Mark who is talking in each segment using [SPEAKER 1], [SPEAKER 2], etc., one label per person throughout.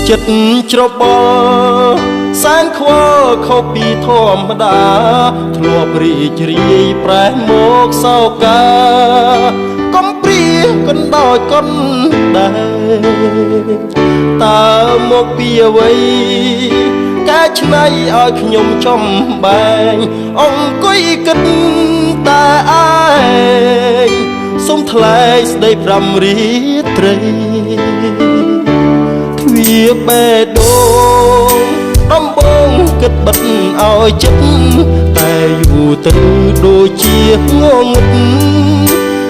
[SPEAKER 1] ចិត្តច្របល់សានខ្វល់ខុសពីធម្មតាធ្លាប់រីករាយប្រែមកសោកាកំព្រាកណ្ដោចកណ្ដែតើមកពីអ្វីកែច្នៃឲ្យខ្ញុំចំបែងអង្គុយគិតតែឯងសូមថ្លែងស្ដីប្រាំរាត្រីទ្វាបេះដូងដំបងគិតបិទឲ្យចិត្តតែយូរទៅដូចជាងងឹត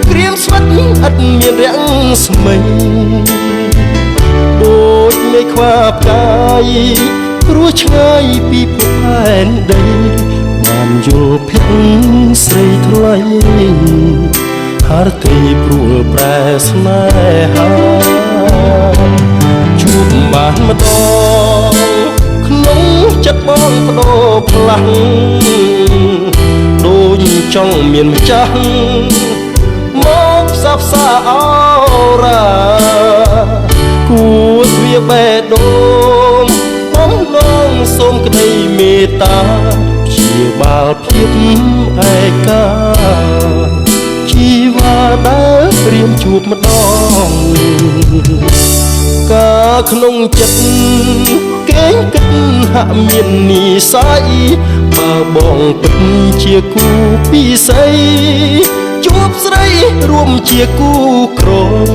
[SPEAKER 1] ក្រៀមស្វិតឥតមានរាំងស្មិញដូចមេឃខ្វាផ្កាយព្រោះឆ្ងាយពីភពផែនដីបានយល់ភក្តីស្រីថ្លៃហារទីព្រួលប្រែស្នេហាជួបបានម្ដងក្នុងចិត្តបងបដូរផ្លាំងដូចចង់មានម្ចាស់មកផ្សះផ្សាអរ៉ាគួរទ្វាបេះដូងបងលងសូមក្តីមេត្តាព្យាបាលភាពឯកាជីវ៉ាដែលព្រាមជួបម្ដងកាក្នុងចិត្តគេគិតហាក់មាននិស័យបើបងពិតជាគូពិស័យជួបស្រីរួមជាគូក្រង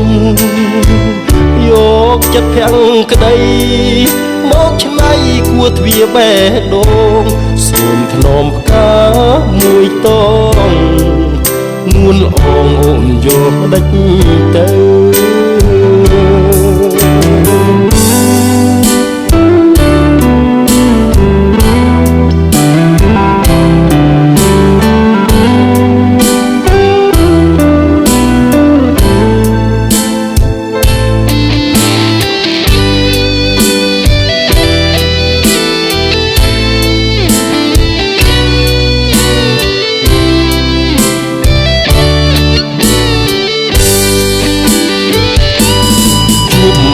[SPEAKER 1] យកចិត្តភាំងក្តីមកឆ្នៃគួរទ្វាបេះដូងសូមធ្នមផ្កាមួយតងនួនអងអូនយកដេចទៅ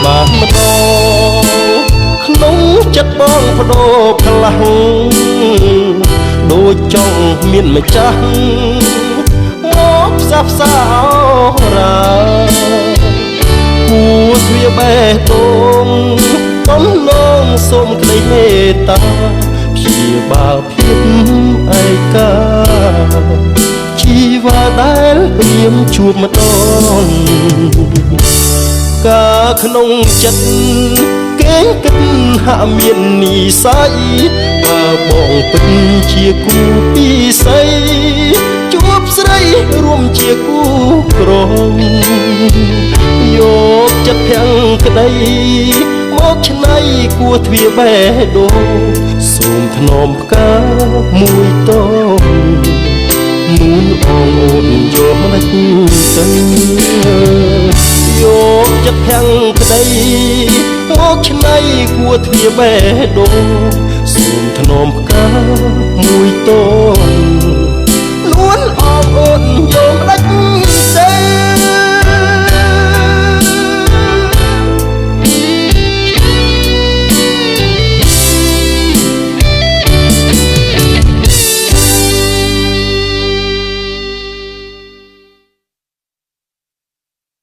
[SPEAKER 1] បានម្ដងក្នុងចិត្តបងបដូរផ្លាំងដូចចង់មានម្ចាស់មកផ្សះផ្សារ៉ាគួរទ្វាបេះដូងបំណងសូមក្តីមេត្តាព្យាបាលភាពឯកាជីវ៉ាដែលព្រាមជួបម្ដងកាក្នុងចិត្តគេគិតហាក់មាននិស័យបើបងពិតជាគូពិស័យជួបស្រីរួមជាគូក្រងយកចិត្តភាំងក្តីមកឆ្នៃគួរទ្វាបេះដូងសូមធ្នមផ្កាមួយតងនួនអងអូនយកមកទៅយកចិត្តភាំងក្តីមកឆ្នៃគួរទ្វាបេះដូងសូមធ្នមផ្កា